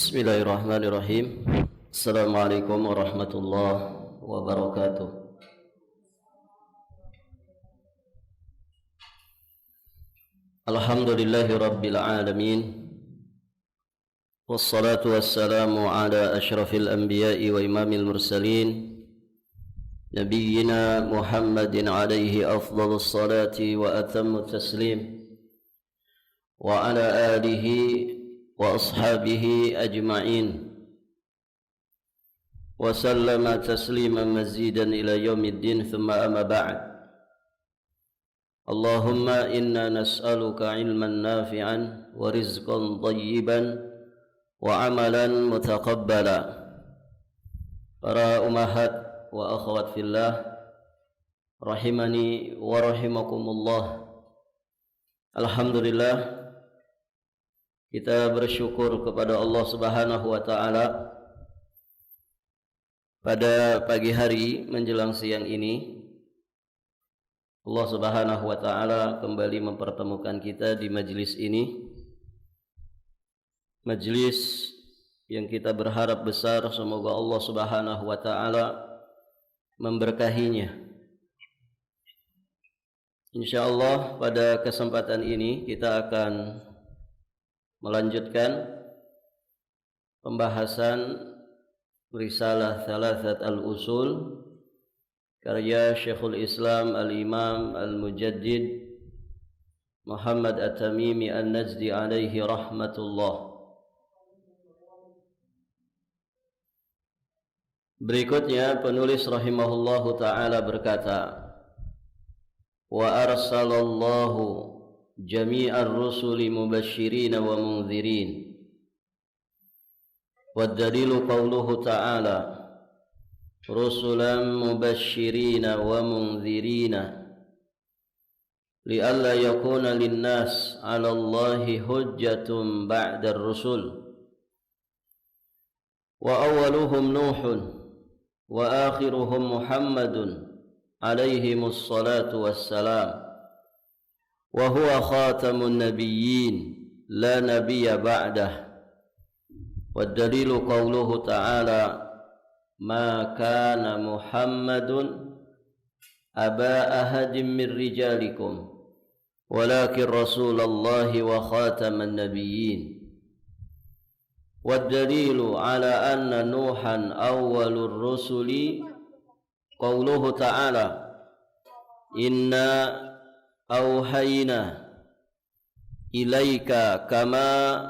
Bismillahirrahmanirrahim. Assalamualaikum warahmatullahi wabarakatuh. Alhamdulillahi rabbil alamin. Wassalatu wassalamu ala asyrafil anbiya'i wa imamil mursalin, nabiyyina Muhammadin alaihi afdhalus salati wa atammu taslim, wa ala alihi wa ashabihi ajma'in wa sallama tasliman mazidan ila yaumiddin, thumma amma ba'd. Allahumma inna nas'aluka ilman nafi'an wa rizqan thayyiban wa amalan mutaqabbala. Para umahat wa akhwat fillah rahimani wa rahimakumullah. Alhamdulillah, kita bersyukur kepada Allah Subhanahu wa taala pada pagi hari menjelang siang ini. Allah Subhanahu wa taala kembali mempertemukan kita di majelis ini. Majelis yang kita berharap besar semoga Allah Subhanahu wa taala memberkahinya. Insyaallah pada kesempatan ini kita akan melanjutkan pembahasan Risalah Thalathat al-Usul karya Syekhul Islam Al-Imam Al-Mujaddid Muhammad At-Tamimi An-Najdi alaihi rahmatullah. Berikutnya penulis rahimahullahu ta'ala berkata, wa arsalallahu jami'ar rusuli mubasysyirin wa mundzirin. Wad dalilu qauluhu ta'ala rusulan mubasysyirin wa mundzirin li'alla yakuna linnas 'ala Allahi hujjatun ba'da ar-rusul. Wa awwaluhum Nuhun wa akhiruhum Muhammadun alaihimus salatu wassalam. Wa huwa khatamun nabiyyin la nabiyya ba'dah. Wad dalilu qauluhu ta'ala ma kana Muhammadun aba ahadin min rijalikum walakin rasulallahi wa khataman nabiyyin. Wad dalilu ala anna Nuhan awwalur rusuli qauluhu ta'ala inna auhayna ilaika kama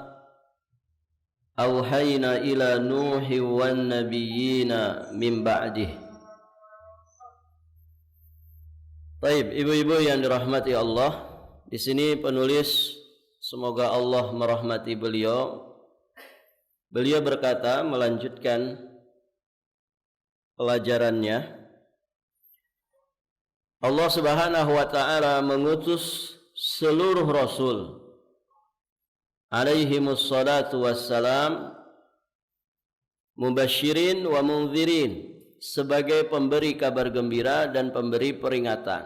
auhayna ila Nuhi wan nabiyyina min ba'dih. Baik, ibu-ibu yang dirahmati Allah, di sini penulis semoga Allah merahmati beliau. Beliau berkata melanjutkan pelajarannya. Allah Subhanahu wa taala mengutus seluruh rasul alaihimus salatu wassalam mubasysyirin wa mundzirin, sebagai pemberi kabar gembira dan pemberi peringatan.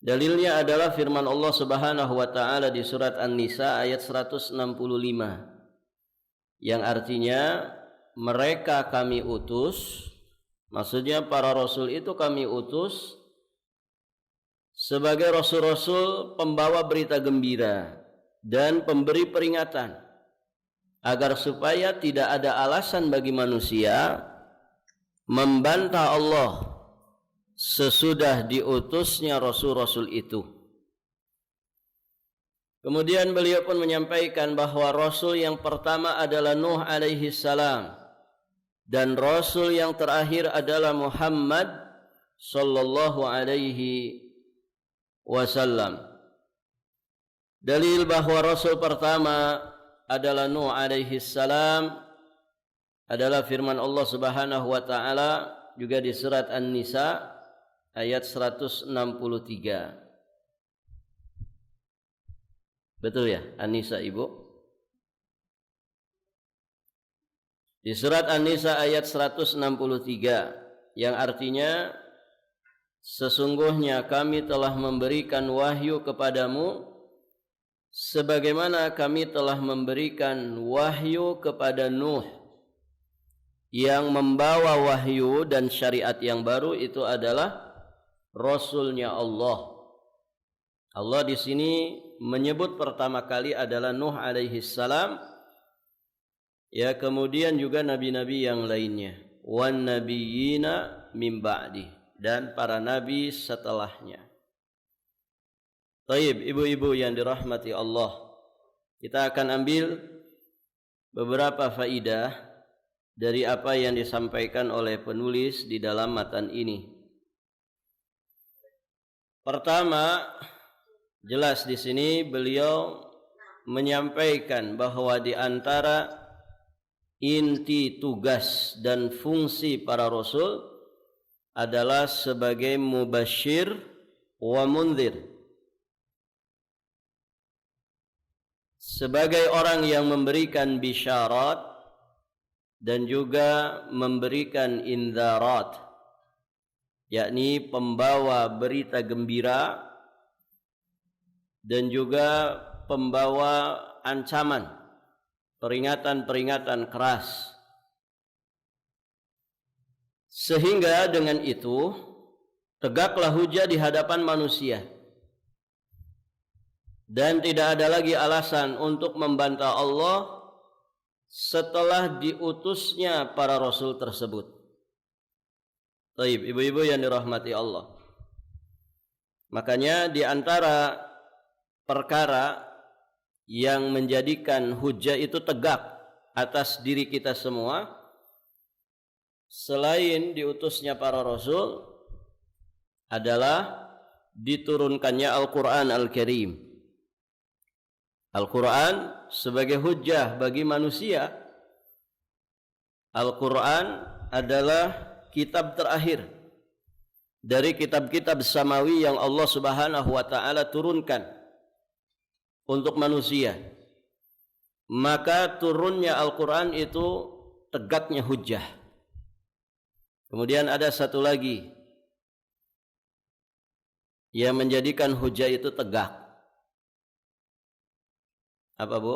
Dalilnya adalah firman Allah Subhanahu wa taala di surat An-Nisa ayat 165 yang artinya mereka kami utus, maksudnya para rasul itu kami utus sebagai rasul-rasul pembawa berita gembira dan pemberi peringatan, agar supaya tidak ada alasan bagi manusia membantah Allah sesudah diutusnya rasul-rasul itu. Kemudian beliau pun menyampaikan bahwa rasul yang pertama adalah Nuh alaihi salam dan rasul yang terakhir adalah Muhammad sallallahu alaihi wasallam. Dalil bahwa rasul pertama adalah Nuh alaihi salam adalah firman Allah Subhanahu wa taala juga di surat An-Nisa ayat 163. Betul ya, An-Nisa Ibu? Di surat An-Nisa ayat 163 yang artinya sesungguhnya kami telah memberikan wahyu kepadamu sebagaimana kami telah memberikan wahyu kepada Nuh. Yang membawa wahyu dan syariat yang baru itu adalah Rasulnya Allah. Allah di sini menyebut pertama kali adalah Nuh alaihi salam. Ya, kemudian juga nabi-nabi yang lainnya. Wan nabiyina min ba'di, dan para nabi setelahnya. Taib, ibu-ibu yang dirahmati Allah, kita akan ambil beberapa faidah dari apa yang disampaikan oleh penulis di dalam matan ini. Pertama, jelas di sini beliau menyampaikan bahwa di antara inti tugas dan fungsi para rasul adalah sebagai mubasyir wa munzir. Sebagai orang yang memberikan bisyarat dan juga memberikan indharat, yakni pembawa berita gembira dan juga pembawa ancaman, peringatan-peringatan keras. Sehingga dengan itu tegaklah hujah di hadapan manusia. Dan tidak ada lagi alasan untuk membantah Allah setelah diutusnya para rasul tersebut. Baik, ibu-ibu yang dirahmati Allah. Makanya di antara perkara yang menjadikan hujah itu tegak atas diri kita semua, selain diutusnya para rasul, adalah diturunkannya Al-Quran Al-Karim. Al-Quran sebagai hujjah bagi manusia. Al-Quran adalah kitab terakhir dari kitab-kitab samawi yang Allah Subhanahu wa taala turunkan untuk manusia. Maka turunnya Al-Quran itu tegaknya hujjah. Kemudian ada satu lagi yang menjadikan hujjah itu tegak. Apa, Bu?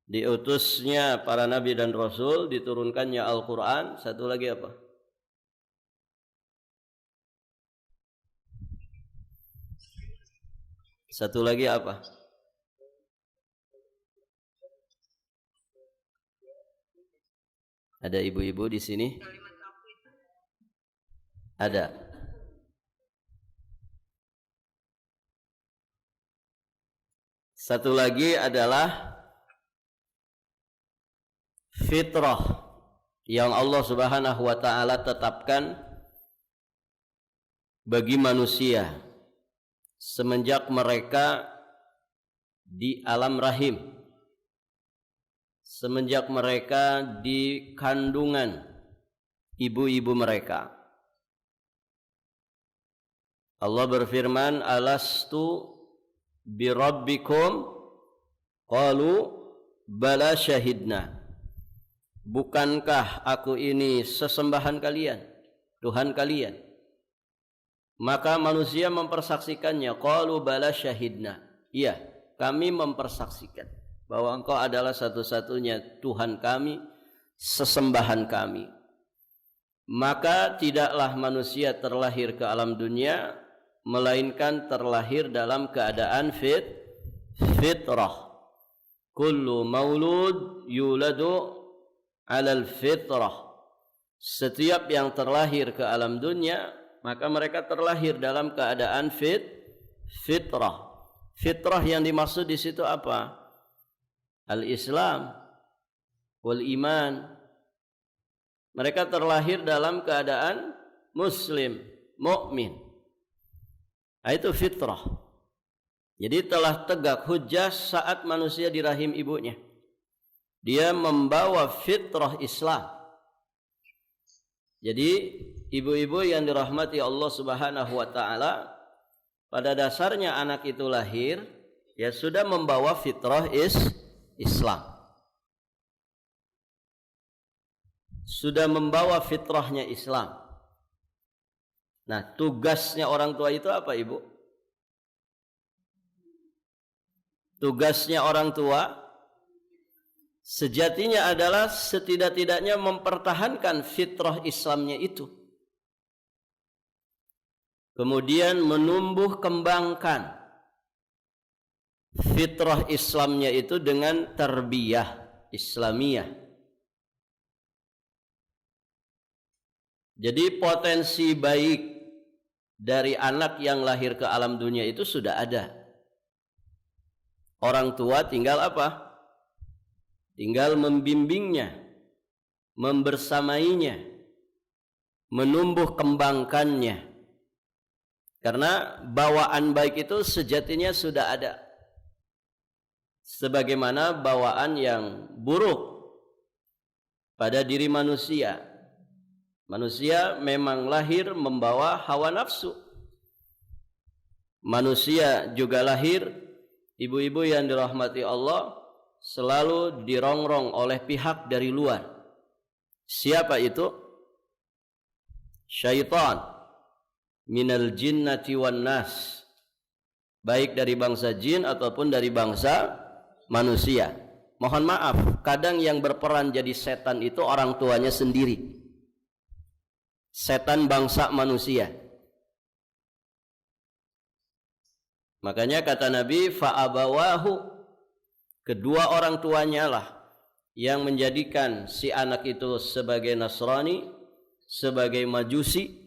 Diutusnya para nabi dan rasul, diturunkannya Al-Quran. Satu lagi apa? Satu lagi apa? Ada ibu-ibu di sini? Ada. Satu lagi adalah fitrah yang Allah Subhanahu wa taala tetapkan bagi manusia semenjak mereka di alam rahim, semenjak mereka di kandungan ibu-ibu mereka. Allah berfirman, alastu birabbikum, qalu bala syahidna. Bukankah aku ini sesembahan kalian, Tuhan kalian? Maka manusia mempersaksikannya, qalu bala syahidna. Iya, kami mempersaksikan bahwa engkau adalah satu-satunya Tuhan kami, sesembahan kami. Maka tidaklah manusia terlahir ke alam dunia melainkan terlahir dalam keadaan fitrah. Kullu maulud yuladu alal fitrah. Setiap yang terlahir ke alam dunia, maka mereka terlahir dalam keadaan fitrah. Fitrah yang dimaksud di situ apa? Al-Islam wal iman. Mereka terlahir dalam keadaan muslim, mukmin. Itu fitrah. Jadi telah tegak hujjah saat manusia di rahim ibunya. Dia membawa fitrah Islam. Jadi ibu-ibu yang dirahmati Allah Subhanahu wa taala, pada dasarnya anak itu lahir ya sudah membawa fitrah Islam. Sudah membawa fitrahnya Islam. Nah, tugasnya orang tua itu apa, Ibu? Tugasnya orang tua sejatinya adalah setidak-tidaknya mempertahankan fitrah Islamnya itu. Kemudian menumbuh kembangkan fitrah Islamnya itu dengan tarbiyah Islamiyah. Jadi potensi baik dari anak yang lahir ke alam dunia itu sudah ada. Orang tua tinggal apa? Tinggal membimbingnya, membersamainya, menumbuh kembangkannya. Karena bawaan baik itu sejatinya sudah ada. Sebagaimana bawaan yang buruk pada diri manusia. Manusia memang lahir membawa hawa nafsu. Manusia juga lahir, ibu-ibu yang dirahmati Allah, selalu dirongrong oleh pihak dari luar. Siapa itu? Syaitan minal jinnati wan nas, baik dari bangsa jin ataupun dari bangsa manusia. Mohon maaf, kadang yang berperan jadi setan itu orang tuanya sendiri. Setan bangsa manusia. Makanya kata Nabi, fa'abawahu, kedua orang tuanya lah yang menjadikan si anak itu sebagai Nasrani, sebagai Majusi,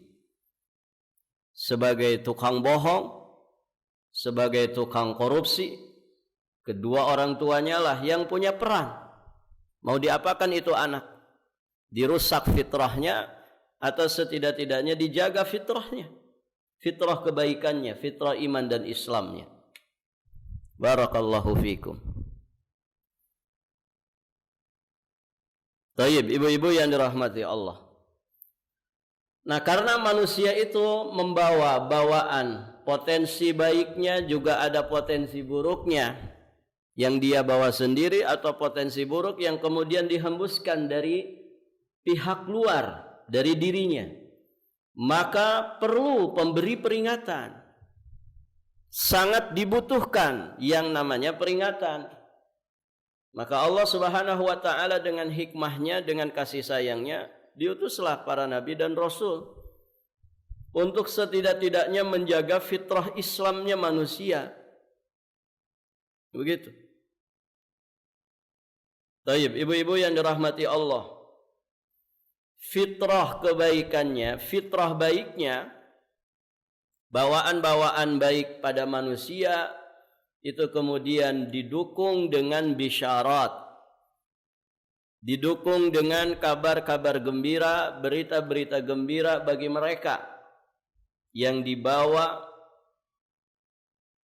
sebagai tukang bohong, sebagai tukang korupsi. Kedua orang tuanya lah yang punya peran. Mau diapakan itu anak? Dirusak fitrahnya atau setidak-tidaknya dijaga fitrahnya, fitrah kebaikannya, fitrah iman dan Islamnya. Barakallahu fikum. Tayyib, ibu-ibu yang dirahmati Allah. Nah, karena manusia itu membawa bawaan potensi baiknya, juga ada potensi buruknya yang dia bawa sendiri, atau potensi buruk yang kemudian dihembuskan dari pihak luar, dari dirinya. Maka perlu pemberi peringatan. Sangat dibutuhkan yang namanya peringatan. Maka Allah Subhanahu wa taala dengan hikmahnya, dengan kasih sayangnya, diutuslah para nabi dan rasul untuk setidak-tidaknya menjaga fitrah Islamnya manusia. Begitu. Taib, ibu-ibu yang dirahmati Allah, fitrah kebaikannya, fitrah baiknya, bawaan-bawaan baik pada manusia itu kemudian didukung dengan bisyarat, didukung dengan kabar-kabar gembira, berita-berita gembira bagi mereka yang dibawa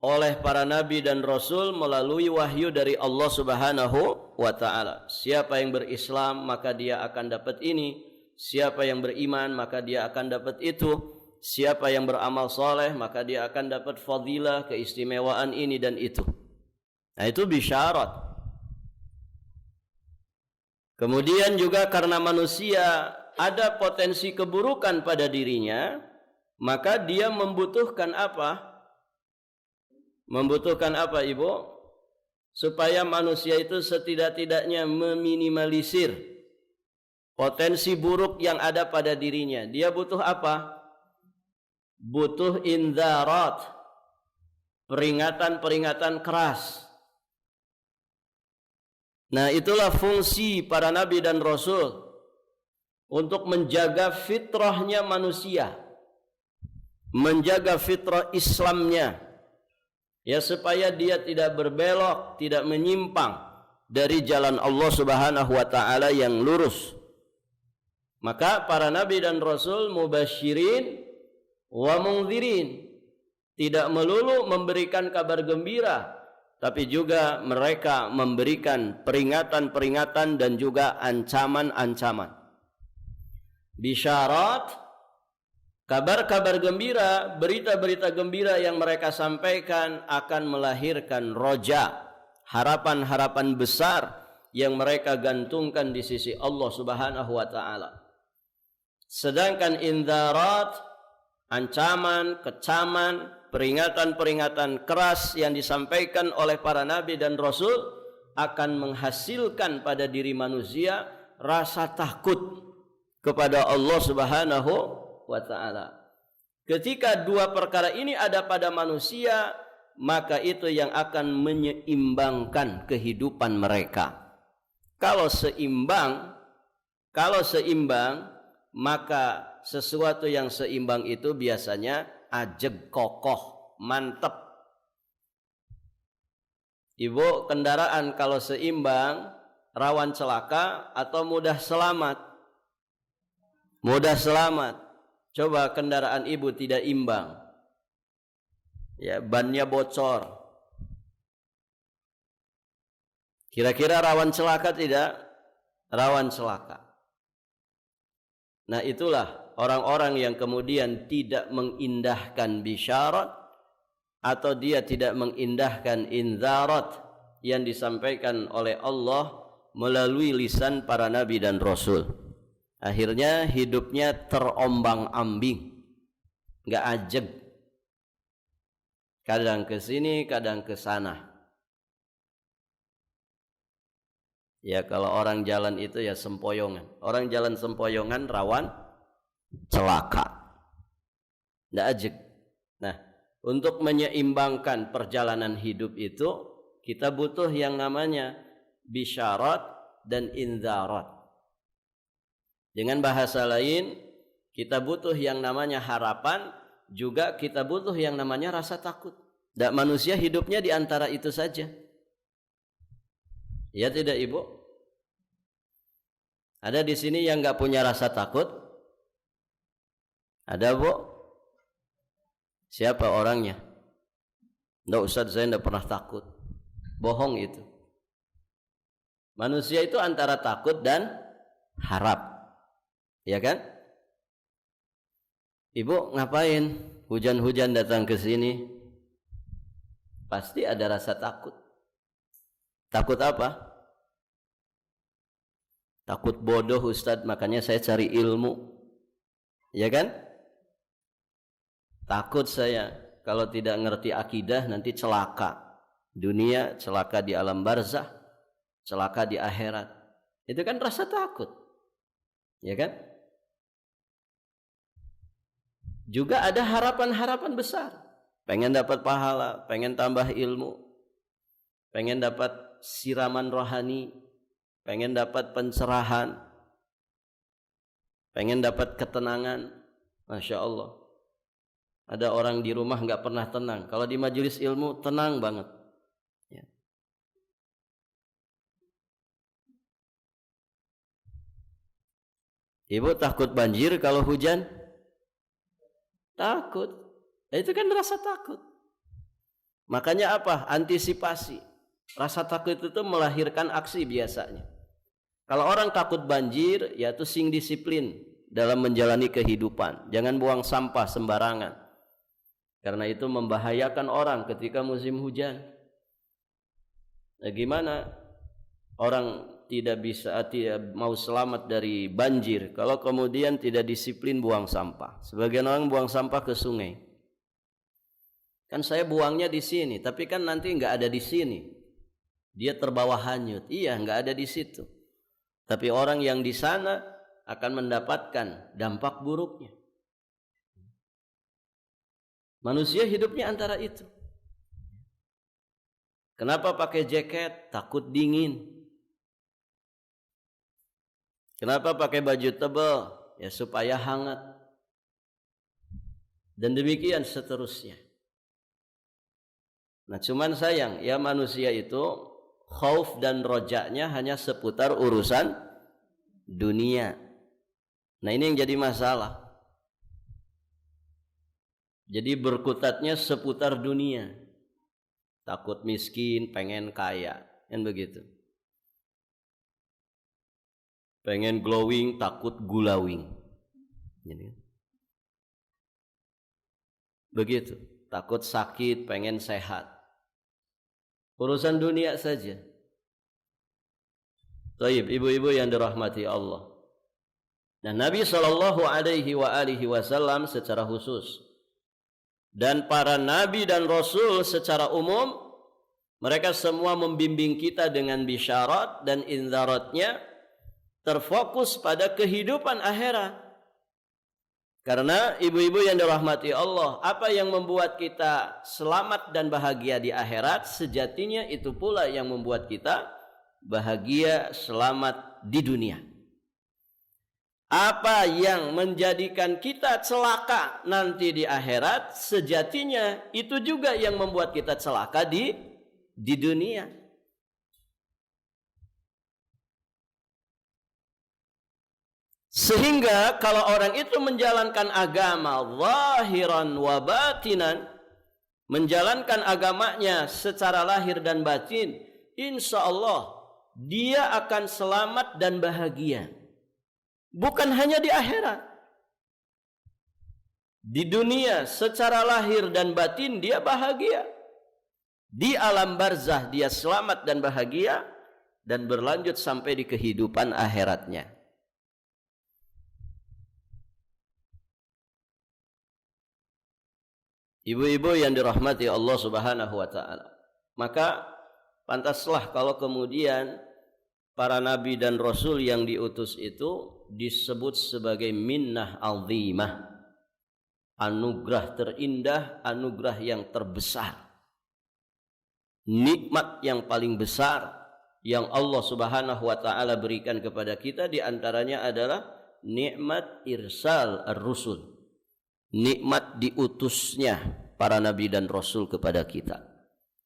oleh para nabi dan rasul melalui wahyu dari Allah Subhanahu wa taala. Siapa yang berislam maka dia akan dapat ini, siapa yang beriman maka dia akan dapat itu, siapa yang beramal soleh maka dia akan dapat fadilah, keistimewaan ini dan itu. Nah, itu bisyarat. Kemudian juga karena manusia ada potensi keburukan pada dirinya, maka dia membutuhkan apa? Membutuhkan apa, Ibu? Supaya manusia itu setidak-tidaknya meminimalisir potensi buruk yang ada pada dirinya. Dia butuh apa? Butuh indzarat, peringatan-peringatan keras. Nah, itulah fungsi para nabi dan rasul untuk menjaga fitrahnya manusia, menjaga fitrah Islamnya, ya, supaya dia tidak berbelok, tidak menyimpang dari jalan Allah Subhanahu wa taala yang lurus. Maka para nabi dan rasul mubasyirin wa mungdzirin, tidak melulu memberikan kabar gembira, tapi juga mereka memberikan peringatan-peringatan dan juga ancaman-ancaman. Bisyarat, kabar-kabar gembira, berita-berita gembira yang mereka sampaikan akan melahirkan roja, harapan-harapan besar yang mereka gantungkan di sisi Allah Subhanahu wa taala. Sedangkan indzarat, ancaman, kecaman, peringatan-peringatan keras yang disampaikan oleh para nabi dan rasul akan menghasilkan pada diri manusia rasa takut kepada Allah Subhanahu wa taala. Ketika dua perkara ini ada pada manusia, maka itu yang akan menyeimbangkan kehidupan mereka. Kalau seimbang, maka sesuatu yang seimbang itu biasanya ajeg, kokoh, mantep. Ibu, kendaraan kalau seimbang rawan celaka atau mudah selamat? Mudah selamat. Coba kendaraan ibu tidak imbang, ya, bannya bocor, kira-kira rawan celaka tidak? Rawan celaka. Nah, itulah orang-orang yang kemudian tidak mengindahkan bisyarat atau dia tidak mengindahkan inzarat yang disampaikan oleh Allah melalui lisan para nabi dan rasul. Akhirnya hidupnya terombang-ambing, nggak ajeg, kadang ke sini, kadang ke sana. Ya, kalau orang jalan itu ya sempoyongan. Orang jalan sempoyongan rawan celaka, nggak ajeg. Nah, untuk menyeimbangkan perjalanan hidup itu kita butuh yang namanya bisyarat dan inzarat. Dengan bahasa lain, kita butuh yang namanya harapan, juga kita butuh yang namanya rasa takut. Dan manusia hidupnya di antara itu saja. Ya tidak, Ibu? Ada di sini yang nggak punya rasa takut? Ada, Bu? Siapa orangnya? Nggak, Ustaz, saya nggak pernah takut. Bohong itu. Manusia itu antara takut dan harap. Ya kan? Ibu ngapain hujan-hujan datang ke sini? Pasti ada rasa takut. Takut apa? Takut bodoh, Ustadz, makanya saya cari ilmu. Ya kan? Takut saya kalau tidak ngerti akidah nanti celaka. Dunia, celaka di alam barzah, celaka di akhirat. Itu kan rasa takut. Ya kan? Juga ada harapan-harapan besar. Pengen dapat pahala, pengen tambah ilmu, pengen dapat siraman rohani, pengen dapat pencerahan, pengen dapat ketenangan. Masya Allah. Ada orang di rumah nggak pernah tenang. Kalau di majelis ilmu tenang banget. Ya. Ibu takut banjir kalau hujan? Takut. Itu kan rasa takut. Makanya apa? Antisipasi. Rasa takut itu melahirkan aksi biasanya. Kalau orang takut banjir, yaitu sing disiplin dalam menjalani kehidupan. Jangan buang sampah sembarangan. Karena itu membahayakan orang ketika musim hujan. Nah, gimana orang tidak mau selamat dari banjir kalau kemudian tidak disiplin buang sampah? Sebagian orang buang sampah ke sungai. Kan saya buangnya di sini, tapi kan nanti nggak ada di sini. Dia terbawa hanyut. Iya, nggak ada di situ. Tapi orang yang di sana akan mendapatkan dampak buruknya. Manusia hidupnya antara itu. Kenapa pakai jaket? Takut dingin. Kenapa pakai baju tebal? Ya supaya hangat. Dan demikian seterusnya. Nah, cuman sayang ya, manusia itu khauf dan rojaknya hanya seputar urusan dunia. Nah, ini yang jadi masalah. Jadi berkutatnya seputar dunia. Takut miskin, pengen kaya, kan begitu. Pengen glowing, takut gulawing. Begitu. Takut sakit, pengen sehat. Urusan dunia saja. Taib, ibu-ibu yang dirahmati Allah. Dan Nabi sallallahu alaihi wasallam secara khusus dan para nabi dan rasul secara umum, mereka semua membimbing kita dengan bisyarat dan inzaratnya terfokus pada kehidupan akhirat. Karena ibu-ibu yang dirahmati Allah, apa yang membuat kita selamat dan bahagia di akhirat, sejatinya itu pula yang membuat kita bahagia selamat di dunia. Apa yang menjadikan kita celaka nanti di akhirat, sejatinya itu juga yang membuat kita celaka di dunia. Sehingga kalau orang itu menjalankan agama zahiran wa batinan, menjalankan agamanya secara lahir dan batin, insya Allah dia akan selamat dan bahagia. Bukan hanya di akhirat. Di dunia secara lahir dan batin dia bahagia. Di alam barzah dia selamat dan bahagia, dan berlanjut sampai di kehidupan akhiratnya. Ibu-ibu yang dirahmati Allah Subhanahu wa taala, maka pantaslah kalau kemudian para nabi dan rasul yang diutus itu disebut sebagai minnah azimah, anugerah terindah, anugerah yang terbesar, nikmat yang paling besar yang Allah Subhanahu wa taala berikan kepada kita, di antaranya adalah nikmat irsal ar-rusul, nikmat diutusnya para nabi dan rasul kepada kita.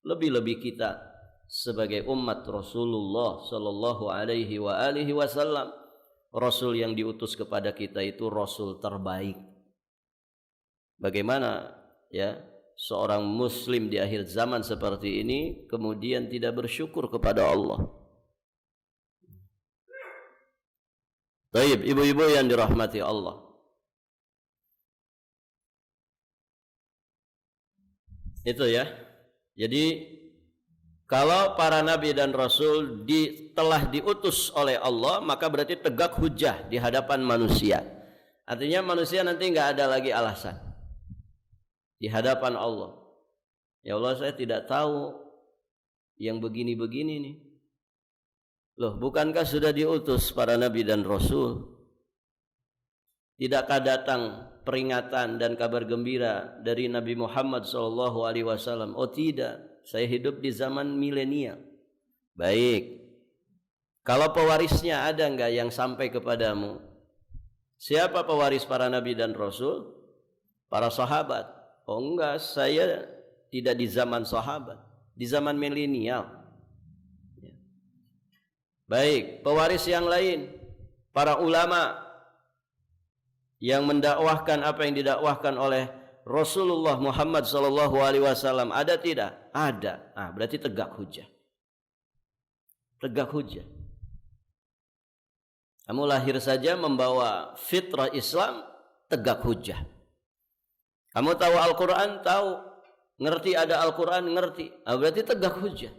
Lebih-lebih kita sebagai umat Rasulullah sallallahu alaihi wasallam, rasul yang diutus kepada kita itu rasul terbaik. Bagaimana ya seorang muslim di akhir zaman seperti ini kemudian tidak bersyukur kepada Allah? Baik, ibu-ibu yang dirahmati Allah, itu ya. Jadi kalau para nabi dan rasul telah diutus oleh Allah, maka berarti tegak hujah di hadapan manusia. Artinya manusia nanti nggak ada lagi alasan di hadapan Allah. Ya Allah, saya tidak tahu yang begini-begini nih. Loh, bukankah sudah diutus para nabi dan rasul? Tidakkah datang peringatan dan kabar gembira dari Nabi Muhammad SAW? Oh tidak, saya hidup di zaman milenial. Baik, kalau pewarisnya ada enggak yang sampai kepadamu? Siapa pewaris para nabi dan rasul? Para sahabat. Oh enggak, saya tidak di zaman sahabat, di zaman milenial. Baik, pewaris yang lain, para ulama yang mendakwahkan apa yang didakwahkan oleh Rasulullah Muhammad SAW, ada tidak? Ada. Berarti tegak hujah. Tegak hujah. Kamu lahir saja membawa fitrah Islam, tegak hujah. Kamu tahu Al-Quran? Tahu. Ngerti ada Al-Quran? Ngerti. Berarti tegak hujah.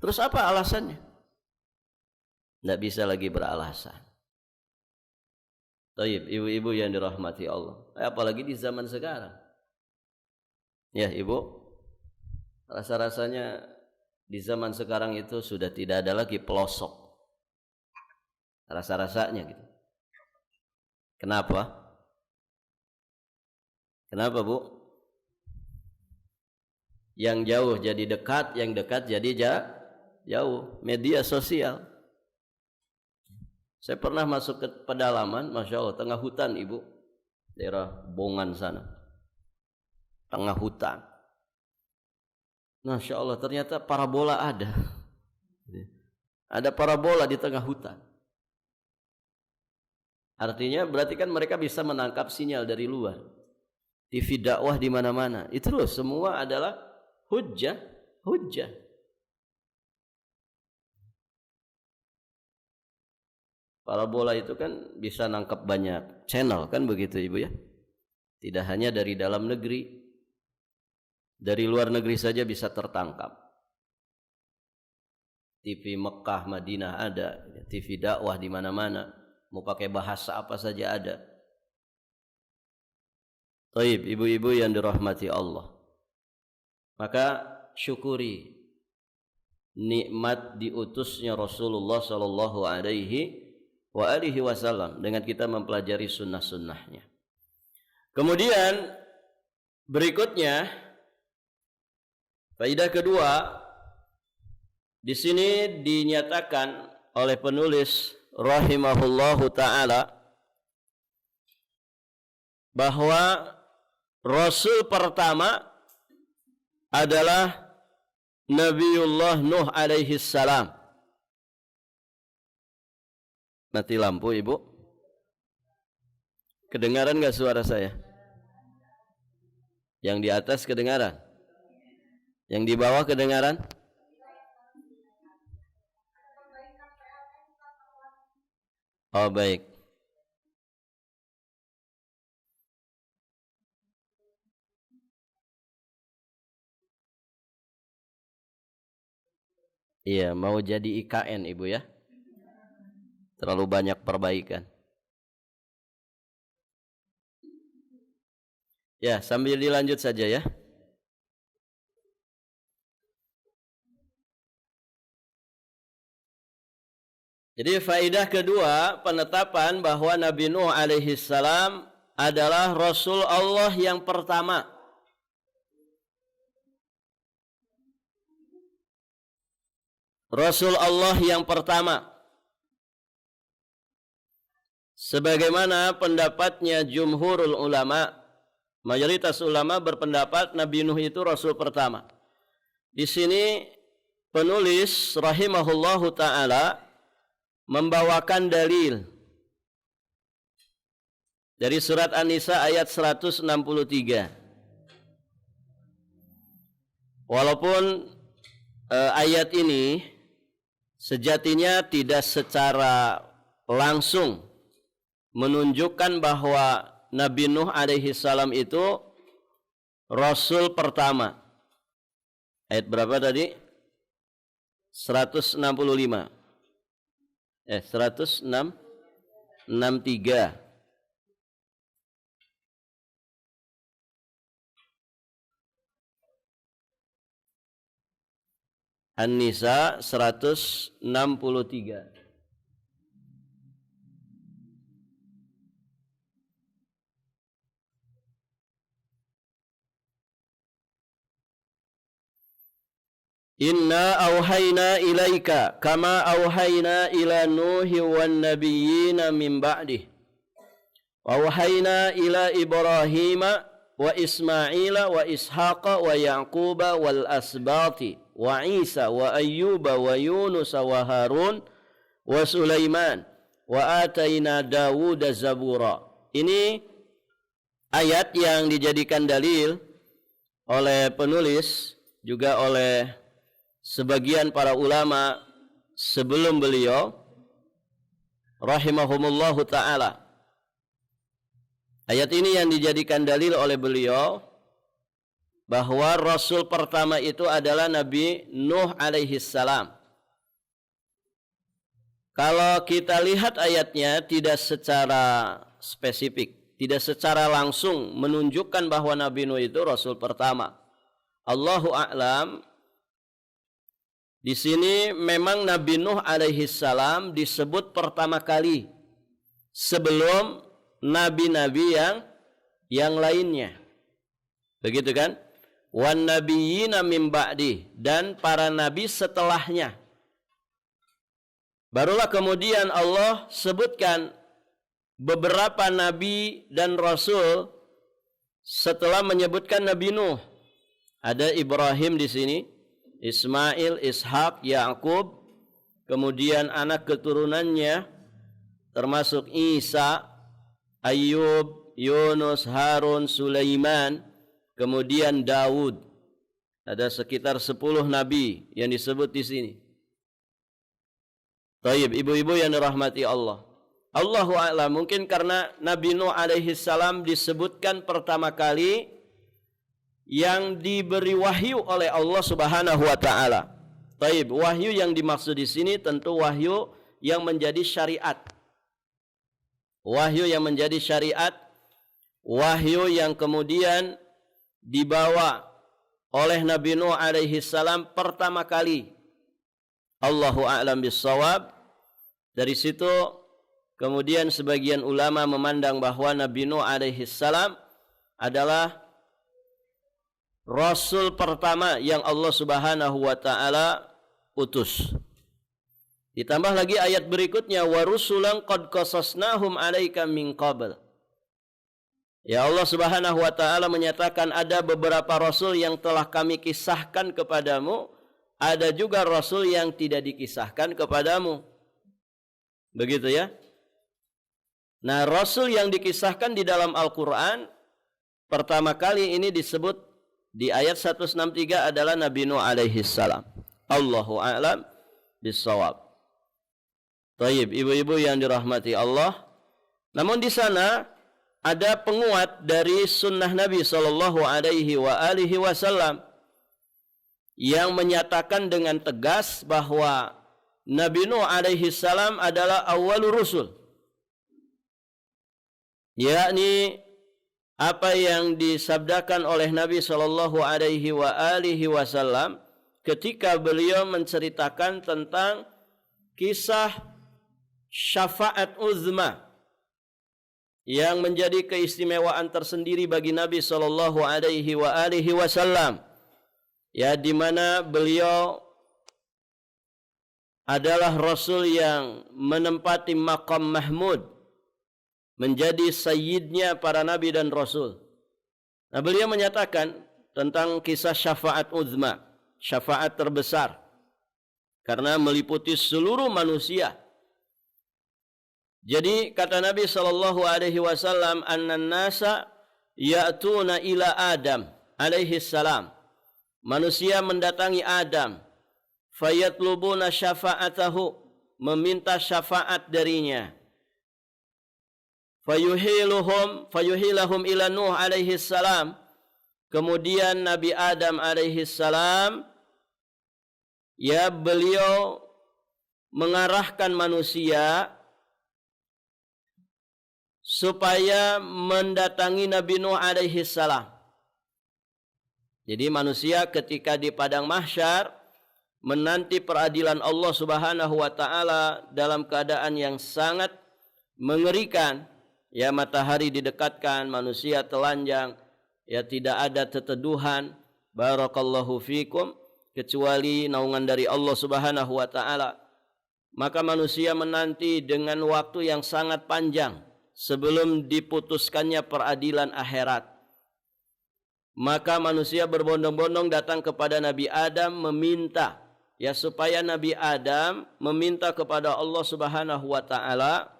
Terus apa alasannya? Tidak bisa lagi beralasan. Taib, ibu-ibu yang dirahmati Allah, apalagi di zaman sekarang. Ya ibu, rasa-rasanya di zaman sekarang itu sudah tidak ada lagi pelosok. Rasa-rasanya gitu. Kenapa? Kenapa bu? Yang jauh jadi dekat, yang dekat jadi jauh. Media sosial. Saya pernah masuk ke pedalaman, Masya Allah, tengah hutan ibu, daerah Bongan sana, tengah hutan. Masya Allah, ternyata parabola ada parabola di tengah hutan. Artinya berarti kan mereka bisa menangkap sinyal dari luar. TV dakwah di mana-mana, itu loh semua adalah hujjah. Parabola itu kan bisa nangkap banyak channel, kan begitu ibu ya. Tidak hanya dari dalam negeri, dari luar negeri saja bisa tertangkap. TV Mekah, Madinah ada, TV dakwah di mana-mana. mau pakai bahasa apa saja ada. Taib, ibu-ibu yang dirahmati Allah, maka syukuri nikmat diutusnya Rasulullah sallallahu alaihi wasallam dengan kita mempelajari sunnah-sunnahnya. Kemudian berikutnya, faedah kedua, di sini dinyatakan oleh penulis rahimahullahu taala bahwa Rasul pertama adalah Nabiullah Nuh alaihi salam. Mati lampu, Ibu. Kedengaran enggak suara saya? Yang di atas kedengaran? Yang di bawah kedengaran? Oh, baik. Iya, mau jadi IKN Ibu ya. Terlalu banyak perbaikan. Ya, sambil dilanjut saja ya. Jadi faedah kedua, penetapan bahwa Nabi Nuh alaihi salam adalah Rasul Allah yang pertama. Rasul Allah yang pertama. Sebagaimana pendapatnya jumhurul ulama, mayoritas ulama berpendapat Nabi Nuh itu Rasul pertama. Di sini penulis rahimahullahu ta'ala membawakan dalil dari surat An-Nisa ayat 163. Walaupun ayat ini sejatinya tidak secara langsung menunjukkan bahwa Nabi Nuh alaihi salam itu Rasul pertama. Ayat berapa tadi? 165. 163. An-Nisa 163. Inna auhayna ilaika kama auhayna ila Nuhi wan nabiyyina min ba'dih. Wa auhayna ila Ibrahima wa Ismaila wa Ishaqa wa Yaquba wal asbati wa Isa wa Ayyuba wa Yunus wa Harun wa Sulaiman wa atayna Dawud zabura. Ini ayat yang dijadikan dalil oleh penulis juga oleh sebagian para ulama sebelum beliau rahimahumullahu ta'ala. Ayat ini yang dijadikan dalil oleh beliau bahwa Rasul pertama itu adalah Nabi Nuh alaihi salam. Kalau kita lihat ayatnya tidak secara spesifik, tidak secara langsung menunjukkan bahwa Nabi Nuh itu Rasul pertama. Allahu a'lam. Di sini memang Nabi Nuh alaihi salam disebut pertama kali sebelum nabi-nabi yang lainnya. Begitu kan? Wan nabiyyina min ba'di, dan para nabi setelahnya. Barulah kemudian Allah sebutkan beberapa nabi dan rasul setelah menyebutkan Nabi Nuh. Ada Ibrahim di sini, Ismail, Ishak, Yakub, kemudian anak keturunannya termasuk Isa, Ayyub, Yunus, Harun, Sulaiman, kemudian Daud. Ada sekitar 10 nabi yang disebut di sini. Taib, ibu-ibu yang dirahmati Allah. Allahu a'lam, mungkin karena Nabi Nuh alaihi salam disebutkan pertama kali yang diberi wahyu oleh Allah Subhanahu wa taala. Taib, wahyu yang dimaksud di sini tentu wahyu yang menjadi syariat. wahyu yang menjadi syariat, wahyu yang kemudian dibawa oleh Nabi Nuh alaihi salam pertama kali. Allahu a'lam bissawab. Dari situ kemudian sebagian ulama memandang bahwa Nabi Nuh alaihi salam adalah rasul pertama yang Allah Subhanahu wa taala utus. Ditambah lagi ayat berikutnya, wa rusulan qad qasasnahum 'alaika min qabl. Ya, Allah Subhanahu wa taala menyatakan ada beberapa rasul yang telah kami kisahkan kepadamu, ada juga rasul yang tidak dikisahkan kepadamu. Begitu ya. Nah, rasul yang dikisahkan di dalam Al-Qur'an pertama kali ini disebut di ayat 163 adalah Nabi Nuh alaihi salam. Allahu a'lam bissawab. Taib, ibu-ibu yang dirahmati Allah. Namun di sana ada penguat dari sunnah Nabi sallallahu alaihi wasallam yang menyatakan dengan tegas bahwa Nabi Nuh alaihi salam adalah awwalur rusul. Yakni apa yang disabdakan oleh Nabi sallallahu alaihi wasallam ketika beliau menceritakan tentang kisah syafaat uzma yang menjadi keistimewaan tersendiri bagi Nabi sallallahu alaihi wasallam, ya, di mana beliau adalah rasul yang menempati maqam mahmud, menjadi sayyidnya para nabi dan rasul. Nah, beliau menyatakan tentang kisah syafaat uzma, syafaat terbesar, karena meliputi seluruh manusia. Jadi kata Nabi sallallahu alaihi wasallam, annan nasa ya'tuna ila Adam alaihi salam. Manusia mendatangi Adam, fayatlubuna syafa'atahu, meminta syafaat darinya. Fayuhilahum ila Nuh alaihi salam. Kemudian Nabi Adam alaihi salam, ya, beliau mengarahkan manusia supaya mendatangi Nabi Nuh alaihi salam. Jadi manusia ketika di padang mahsyar menanti peradilan Allah Subhanahu wa taala dalam keadaan yang sangat mengerikan, ya, matahari didekatkan, manusia telanjang, ya, tidak ada teteduhan, barakallahu fikum, kecuali naungan dari Allah Subhanahu wa taala. Maka manusia menanti dengan waktu yang sangat panjang sebelum diputuskannya peradilan akhirat. Maka manusia berbondong-bondong datang kepada Nabi Adam meminta, ya, supaya Nabi Adam meminta kepada Allah Subhanahu wa taala.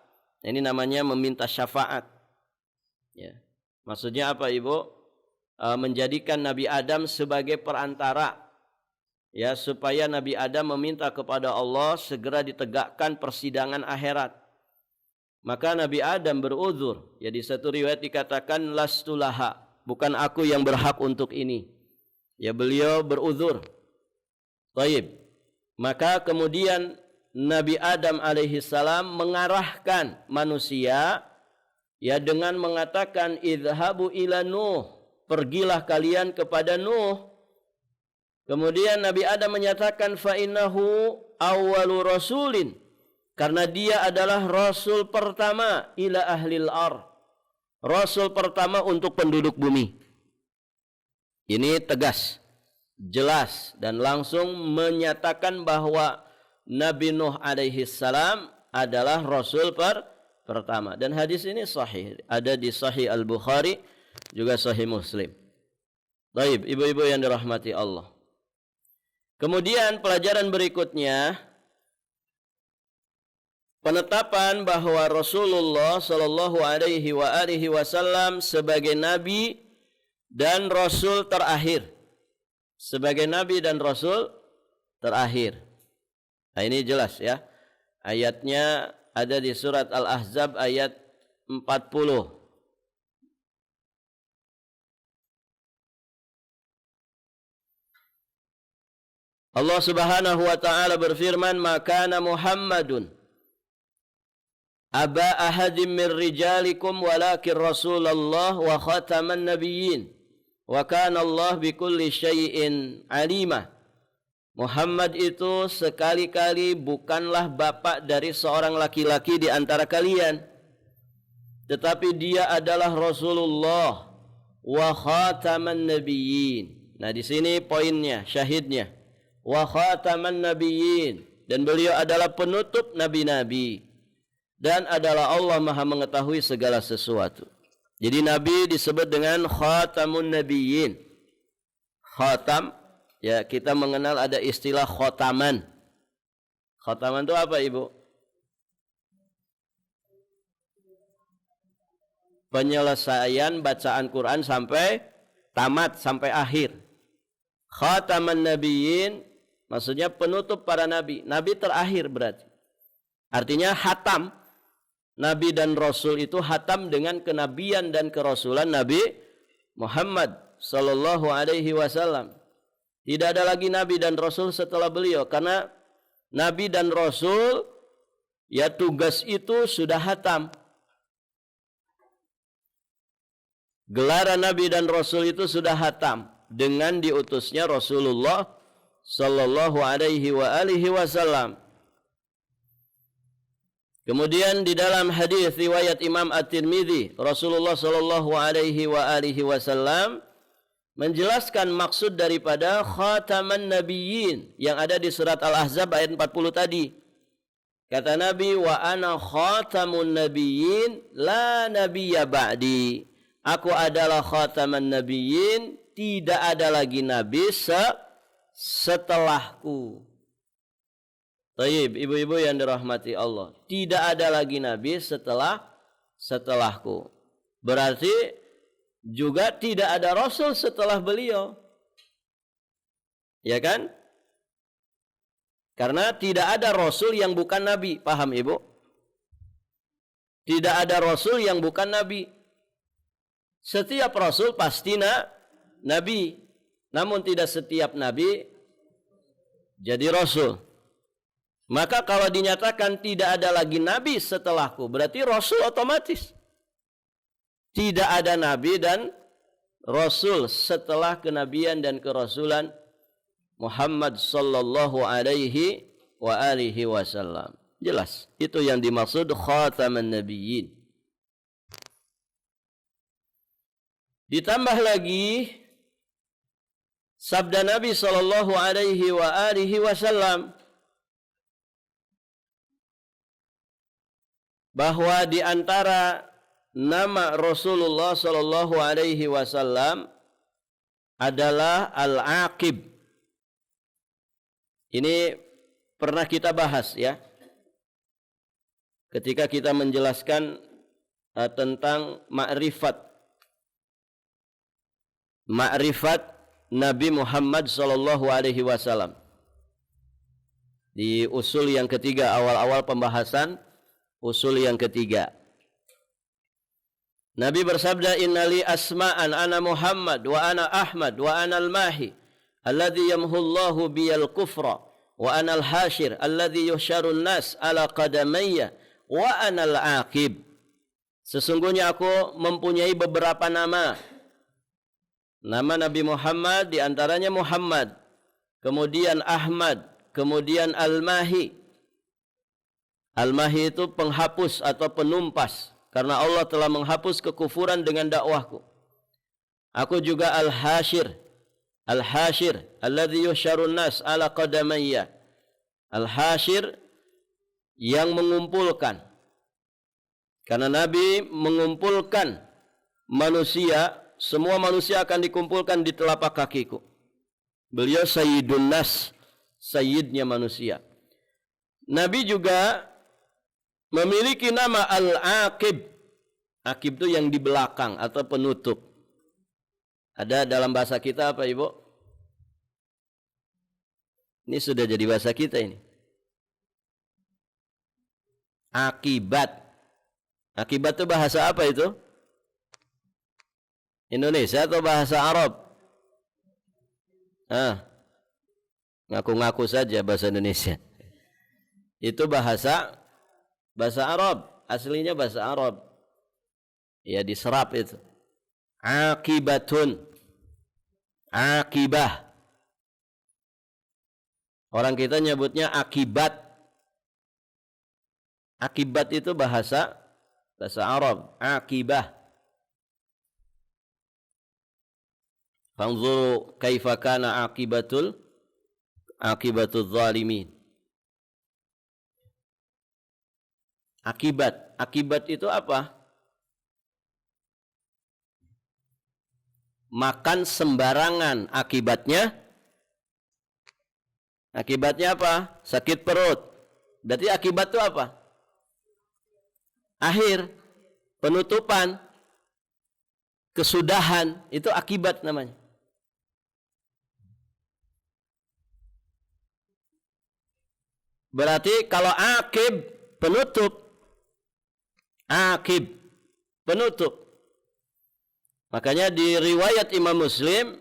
Ini namanya meminta syafaat. Ya. Maksudnya apa, Ibu? Menjadikan Nabi Adam sebagai perantara, ya, supaya Nabi Adam meminta kepada Allah segera ditegakkan persidangan akhirat. Maka Nabi Adam beruzur, ya, di satu riwayat dikatakan lastulaha, bukan aku yang berhak untuk ini. Ya, beliau beruzur. Baik. Maka kemudian Nabi Adam alaihi salam mengarahkan manusia, ya, dengan mengatakan idhabu ila Nuh, pergilah kalian kepada Nuh. Kemudian Nabi Adam menyatakan fa innahu awwalu rasulin, karena dia adalah rasul pertama ila ahlil ar, rasul pertama untuk penduduk bumi. Ini tegas, jelas, dan langsung menyatakan bahwa Nabi Nuh alaihi salam adalah rasul pertama. Dan hadis ini sahih, ada di Sahih Al-Bukhari, juga Sahih Muslim. Baik, ibu-ibu yang dirahmati Allah. Kemudian pelajaran berikutnya, penetapan bahwa Rasulullah sallallahu alaihi wasallam sebagai nabi dan rasul terakhir. Sebagai nabi dan rasul terakhir. Nah, ini jelas, ya. Ayatnya ada di surat Al-Ahzab ayat 40. Allah Subhanahu wa taala berfirman, "Maka Muhammadun aba ahadim min rijalikum walakin Rasulullah wa khataman nabiyyin wa kana Allah bikulli syai'in alimah. Muhammad itu sekali-kali bukanlah bapak dari seorang laki-laki di antara kalian, tetapi dia adalah Rasulullah wa khataman nabiyyin. Nah, di sini poinnya, syahidnya. Wa khataman nabiyyin, dan beliau adalah penutup nabi-nabi dan adalah Allah Maha mengetahui segala sesuatu. Jadi nabi disebut dengan khatamun nabiyyin. Khatam, ya, kita mengenal ada istilah khotaman. Khotaman itu apa, Ibu? Penyelesaian bacaan Quran sampai tamat, sampai akhir. Khataman nabiyyin maksudnya penutup para nabi. Nabi terakhir berarti. Artinya hatam. Nabi dan Rasul itu hatam dengan kenabian dan kerasulan Nabi Muhammad sallallahu alaihi wasallam. Tidak ada lagi Nabi dan Rasul setelah beliau, karena Nabi dan Rasul, ya, tugas itu sudah hatam. Gelaran Nabi dan Rasul itu sudah hatam dengan diutusnya Rasulullah sallallahu alaihi wa alihi wasallam. Kemudian di dalam hadis riwayat Imam At-Tirmidzi, Rasulullah sallallahu alaihi wa alihi wasallam menjelaskan maksud daripada khataman nabiyyin yang ada di surat Al-Ahzab ayat 40 tadi. Kata Nabi, wa ana khatamun nabiyyin la nabiyya ba'di. Aku adalah khataman nabiyyin, tidak ada lagi nabi setelahku. Taib, ibu-ibu yang dirahmati Allah, tidak ada lagi nabi setelahku. Berarti juga tidak ada rasul setelah beliau. Ya kan? Karena tidak ada rasul yang bukan nabi, paham Ibu? Tidak ada rasul yang bukan nabi. Setiap rasul pasti nabi, namun tidak setiap nabi jadi rasul. Maka kalau dinyatakan tidak ada lagi nabi setelahku, berarti rasul otomatis. Tidak ada nabi dan rasul setelah kenabian dan kerasulan Muhammad sallallahu alaihi wa alihi wasallam. Jelas, itu yang dimaksud khataman nabiyyin. Ditambah lagi sabda Nabi sallallahu alaihi wa alihi wasallam bahwa di antara nama Rasulullah sallallahu alaihi wasallam adalah Al-Aqib. Ini pernah kita bahas, ya, ketika kita menjelaskan tentang ma'rifat Nabi Muhammad sallallahu alaihi wasallam. Di usul yang ketiga, awal-awal pembahasan usul yang ketiga. Nabi bersabda, innali asma'an ana Muhammad wa ana Ahmad wa ana al-Mahi alladhi yamhullahu biyal kufra wa ana al-hashir alladhi yuhsyarun nas ala qadamayya wa ana al-aqib. Sesungguhnya aku mempunyai beberapa nama. Nama Nabi Muhammad diantaranya Muhammad, kemudian Ahmad, kemudian Al-Mahi. Al-Mahi itu penghapus atau penumpas, karena Allah telah menghapus kekufuran dengan dakwahku. Aku juga Al-Hashir, Al-Hashir alladzi yusyarun nas ala qadamayya. Al-Hashir yang mengumpulkan, karena Nabi mengumpulkan manusia. Semua manusia akan dikumpulkan di telapak kakiku. Beliau Sayyidun Nas, Sayyidnya manusia. Nabi juga memiliki nama Al-Aqib. Aqib itu yang di belakang atau penutup. Ada dalam bahasa kita apa, Ibu? Ini sudah jadi bahasa kita ini. Akibat. Akibat itu bahasa apa itu? Indonesia atau bahasa Arab? Ngaku-ngaku saja bahasa Indonesia. Itu bahasa Arab. aslinya bahasa Arab. Ya diserap itu. Aqibatun. Akibah. Orang kita nyebutnya akibat. Akibat itu bahasa Arab. Akibah. Fanzuru kaifa kana akibatul zalimin. Akibat itu apa? Makan sembarangan, akibatnya apa? Sakit perut. Berarti akibat itu apa? Akhir, penutupan, kesudahan, itu akibat namanya. Berarti kalau akib, penutup. Akib, penutup. Makanya di riwayat Imam Muslim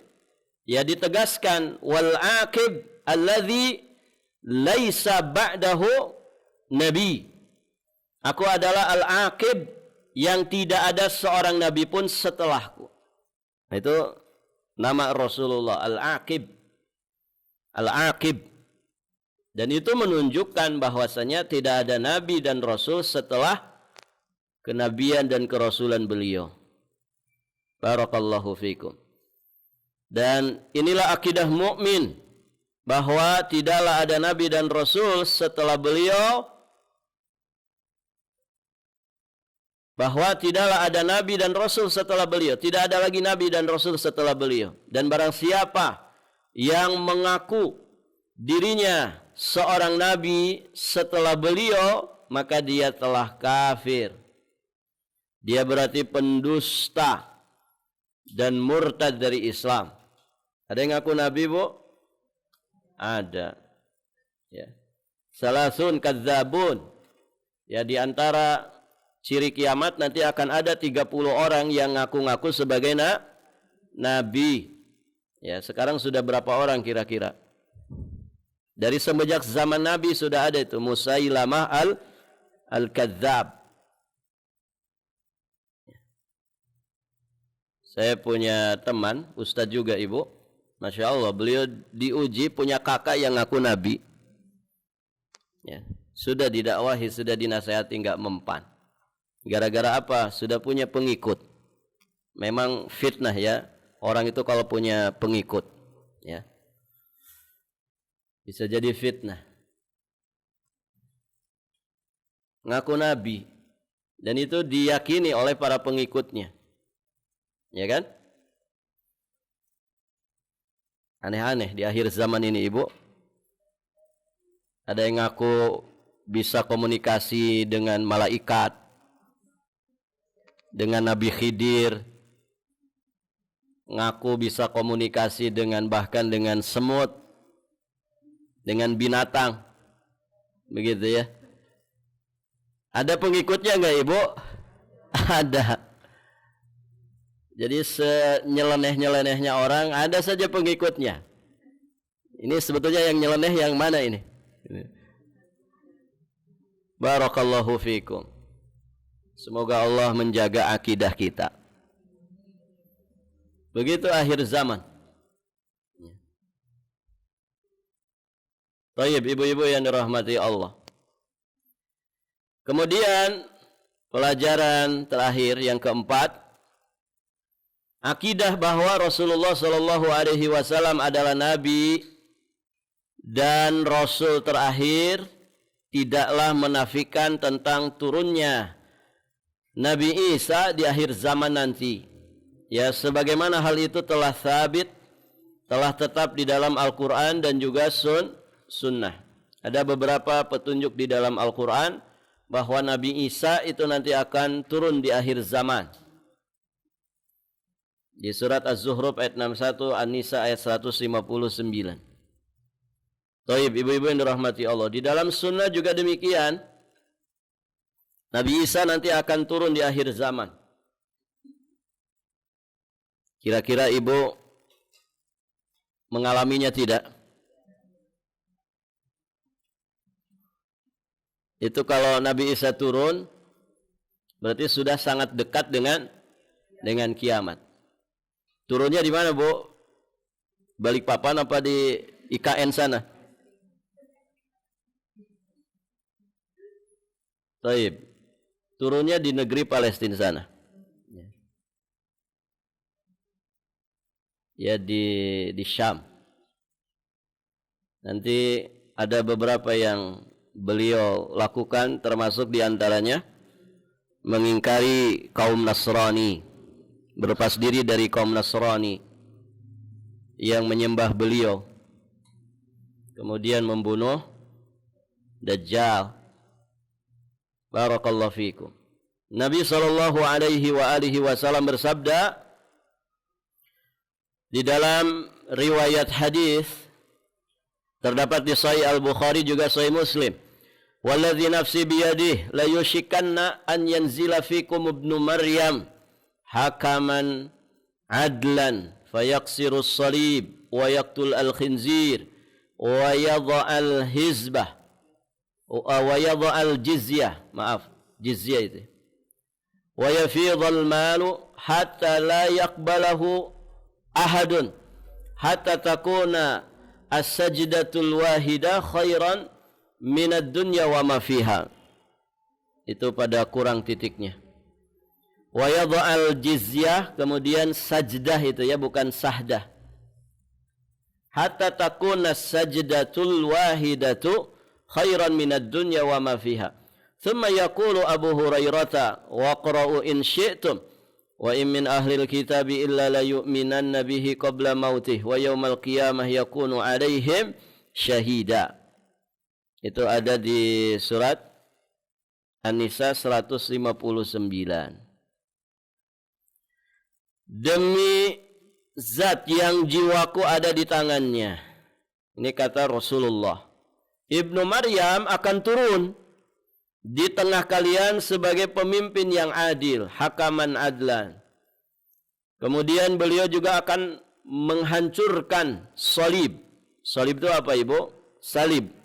ya ditegaskan wal akib alladzi laisa ba'dahu nabi. Aku adalah al-akib yang tidak ada seorang nabi pun setelahku. Itu nama Rasulullah, al-akib. Al-akib. Dan itu menunjukkan bahwasanya tidak ada nabi dan rasul setelah kenabian dan kerasulan beliau. Barakallahu fikum. Dan inilah akidah mukmin bahwa tidaklah ada nabi dan rasul setelah beliau, bahwa tidaklah ada nabi dan rasul setelah beliau, tidak ada lagi nabi dan rasul setelah beliau. Dan barang siapa yang mengaku dirinya seorang nabi setelah beliau, maka dia telah kafir. Dia berarti pendusta dan murtad dari Islam. Ada yang ngaku nabi, Bu? Ada. Ya. Salasun kadzabun. Ya, di antara ciri kiamat nanti akan ada 30 orang yang ngaku-ngaku sebagai nabi. Ya, sekarang sudah berapa orang kira-kira? Dari semenjak zaman Nabi sudah ada itu Musailamah al-Kadzab. Saya punya teman, ustadz juga ibu, Masya Allah, beliau diuji punya kakak yang ngaku nabi. Ya, sudah didakwahi, sudah dinasihati, nggak mempan. Gara-gara apa? Sudah punya pengikut. Memang fitnah ya, orang itu kalau punya pengikut. Ya, bisa jadi fitnah. Ngaku nabi. Dan itu diyakini oleh para pengikutnya. Ya kan? Aneh-aneh di akhir zaman ini, Ibu. Ada yang ngaku bisa komunikasi dengan malaikat, dengan Nabi Khidir, ngaku bisa komunikasi dengan bahkan dengan semut, dengan binatang. Begitu ya. Ada pengikutnya enggak, Ibu? Ada. Jadi senyeleneh-nyelenehnya orang ada saja pengikutnya. Ini sebetulnya yang nyeleneh yang mana ini? Barakallahu fikum. Semoga Allah menjaga akidah kita. Begitu akhir zaman. Baik, ibu-ibu yang dirahmati Allah. Kemudian pelajaran terakhir yang keempat, akidah bahwa Rasulullah Shallallahu Alaihi Wasallam adalah Nabi dan Rasul terakhir tidaklah menafikan tentang turunnya Nabi Isa di akhir zaman nanti. Ya, sebagaimana hal itu telah sabit, telah tetap di dalam Al-Quran dan juga Sunnah. Ada beberapa petunjuk di dalam Al-Quran bahwa Nabi Isa itu nanti akan turun di akhir zaman. Di surat Az-Zuhruf ayat 61, An-Nisa ayat 159. Taib, ibu-ibu yang dirahmati Allah. Di dalam sunnah juga demikian. Nabi Isa nanti akan turun di akhir zaman. Kira-kira ibu mengalaminya tidak? Itu kalau Nabi Isa turun, Berarti sudah sangat dekat dengan kiamat. Turunnya di mana, Bu? Balikpapan apa di IKN sana? Taib. Turunnya di negeri Palestina sana. Ya di Syam. Nanti ada beberapa yang beliau lakukan, termasuk diantaranya mengingkari kaum Nasrani, berlepas diri dari kaum Nasrani yang menyembah beliau, kemudian membunuh Dajjal. Barakallahu fikum. Nabi sallallahu alaihi wasallam bersabda di dalam riwayat hadis terdapat di Sahih Al-Bukhari juga Sahih Muslim. Walladzi nafsi biyadihi la yushikanna an yanzila fikum ibnu Maryam hakaman adlan fayaksiru as-salib wa yaqtul al-khinzir wa yadha al-hizbah wa yadha al-jizyah, maaf, jizyah itu. Wa yafidha al-malu hatta la yaqbalahu ahadun hatta takuna as-sajdatul wahidah khairan minad dunya wa ma fiha. Itu pada kurang titiknya. Wa yadha'al jizyah, kemudian sajdah itu ya, bukan sahdah. Hatta takuna as-sajdatul wahidatu khairan minad dunya wa ma fiha. Thumma yaqulu Abu Hurairah wa qra'u in syi'tum wa in min ahlil kitabi illa la yu'minanna bihi qabla mautih wa yaumal qiyamah yakunu alaihim syahida. Itu ada di surat An-Nisa 159. Demi zat yang jiwaku ada di tangannya, ini kata Rasulullah, Ibnu Maryam akan turun di tengah kalian sebagai pemimpin yang adil, hakaman adlan. Kemudian beliau juga akan menghancurkan salib. Salib itu apa, Ibu? Salib.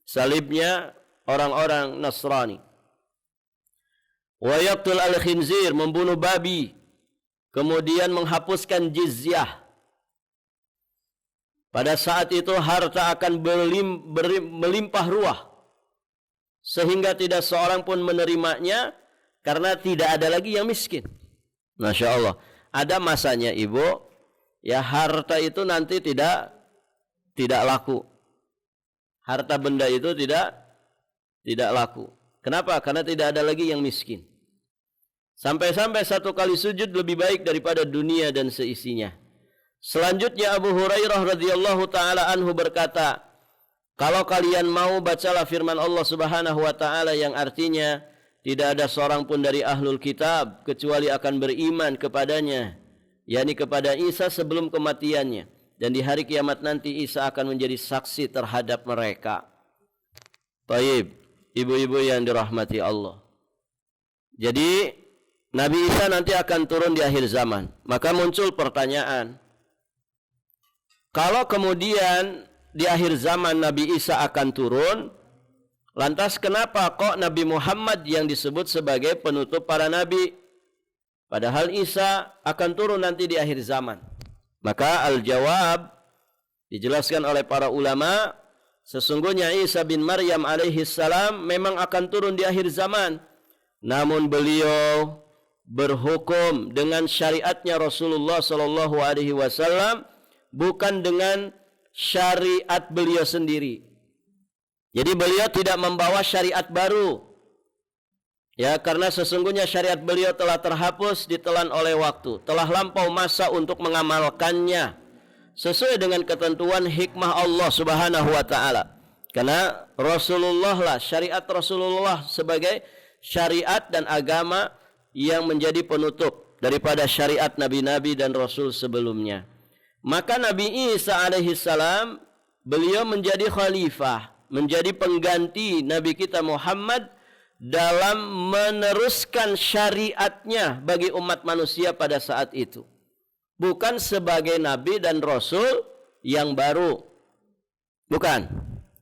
Salibnya orang-orang Nasrani. Wa yaqtul al-khinzir, membunuh babi. Kemudian menghapuskan jizyah. Pada saat itu harta akan melimpah ruah, sehingga tidak seorang pun menerimanya, karena tidak ada lagi yang miskin. Masya Allah. Ada masanya, Ibu, ya harta itu nanti tidak laku. Harta benda itu tidak laku. Kenapa? Karena tidak ada lagi yang miskin. Sampai-sampai satu kali sujud lebih baik daripada dunia dan seisinya. Selanjutnya Abu Hurairah radhiyallahu taala anhu berkata, kalau kalian mau, bacalah firman Allah Subhanahu wa taala yang artinya tidak ada seorang pun dari ahlul kitab kecuali akan beriman kepadanya, yakni kepada Isa sebelum kematiannya, dan di hari kiamat nanti Isa akan menjadi saksi terhadap mereka. Baik, ibu-ibu yang dirahmati Allah. Jadi Nabi Isa nanti akan turun di akhir zaman. Maka muncul pertanyaan, kalau kemudian di akhir zaman Nabi Isa akan turun, lantas kenapa kok Nabi Muhammad yang disebut sebagai penutup para nabi? Padahal Isa akan turun nanti di akhir zaman. Maka al-jawab dijelaskan oleh para ulama, sesungguhnya Isa bin Maryam alaihi salam memang akan turun di akhir zaman. Namun beliau berhukum dengan syariatnya Rasulullah sallallahu alaihi wasallam, bukan dengan syariat beliau sendiri. Jadi beliau tidak membawa syariat baru. Ya, karena sesungguhnya syariat beliau telah terhapus, ditelan oleh waktu, telah lampau masa untuk mengamalkannya sesuai dengan ketentuan hikmah Allah Subhanahu wa taala. Karena Rasulullah lah, syariat Rasulullah sebagai syariat dan agama yang menjadi penutup daripada syariat nabi-nabi dan rasul sebelumnya. Maka Nabi Isa alaihi salam, beliau menjadi khalifah, menjadi pengganti Nabi kita Muhammad dalam meneruskan syariatnya bagi umat manusia pada saat itu. Bukan sebagai nabi dan rasul yang baru. Bukan.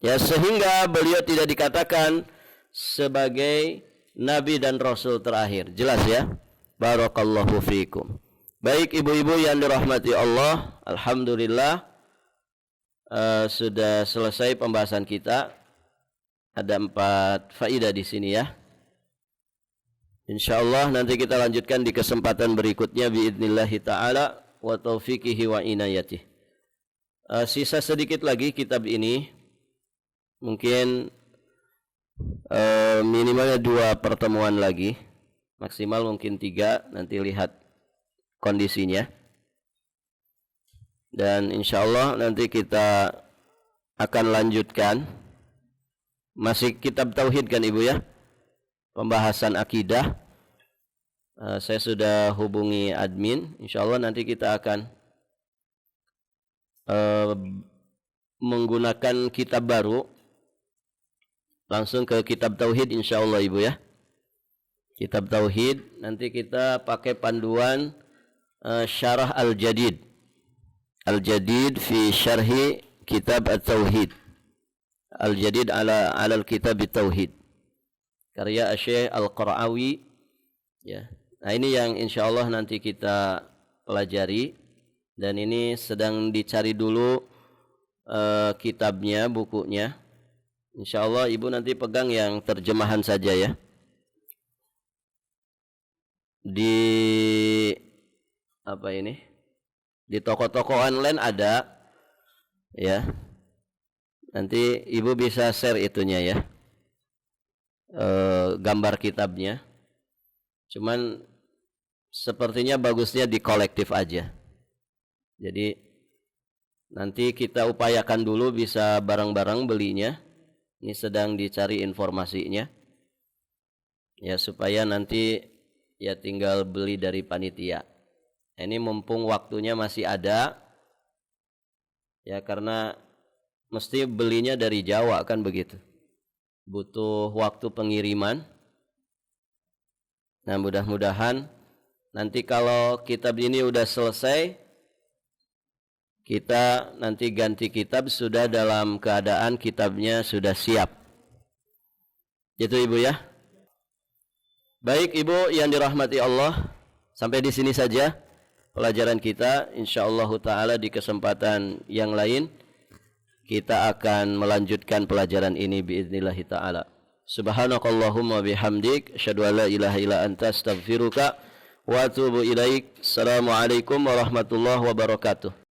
Ya, sehingga beliau tidak dikatakan sebagai nabi dan rasul terakhir. Jelas ya? Barakallahu fiikum. Baik ibu-ibu yang dirahmati Allah, alhamdulillah sudah selesai pembahasan kita. Ada 4 faedah di sini ya. Insyaallah nanti kita lanjutkan di kesempatan berikutnya biidznillah taala wa taufiqihi wa inayatih. Sisa sedikit lagi kitab ini. Mungkin minimalnya 2 pertemuan lagi. Maksimal mungkin 3, nanti lihat kondisinya. Dan insyaallah nanti kita akan lanjutkan. Masih kitab tauhid kan ibu ya? Pembahasan akidah. Saya sudah hubungi admin. Insyaallah nanti kita akan menggunakan kitab baru. Langsung ke kitab tauhid insyaallah ibu ya. Kitab tauhid nanti kita pakai panduan syarah al-jadid. Al-jadid fi syarhi kitab at-tauhid. Al-jadid ala al-kitab at-tauhid. Karya Syekh Al-Qara'awi ya. Nah, ini yang insyaallah nanti kita pelajari dan ini sedang dicari dulu kitabnya, bukunya. Insyaallah ibu nanti pegang yang terjemahan saja ya. Di apa ini? Di toko-toko online ada ya. Nanti ibu bisa share itunya ya. Gambar kitabnya. Cuman sepertinya bagusnya di kolektif aja. Jadi nanti kita upayakan dulu bisa bareng-bareng belinya. Ini sedang dicari informasinya. Ya supaya nanti ya tinggal beli dari panitia. Ini mumpung waktunya masih ada. Ya karena mesti belinya dari Jawa kan begitu. Butuh waktu pengiriman. Nah mudah-mudahan nanti kalau kitab ini udah selesai, kita nanti ganti kitab sudah dalam keadaan kitabnya sudah siap. Gitu ibu ya. Baik ibu yang dirahmati Allah, sampai di sini saja pelajaran kita. Insyaallah taala di kesempatan yang lain kita akan melanjutkan pelajaran ini biiznillah taala. Subhanakallahumma bihamdik asyhadu an la ilaha illa anta astaghfiruka wa atubu ilaik. Assalamualaikum warahmatullahi wabarakatuh.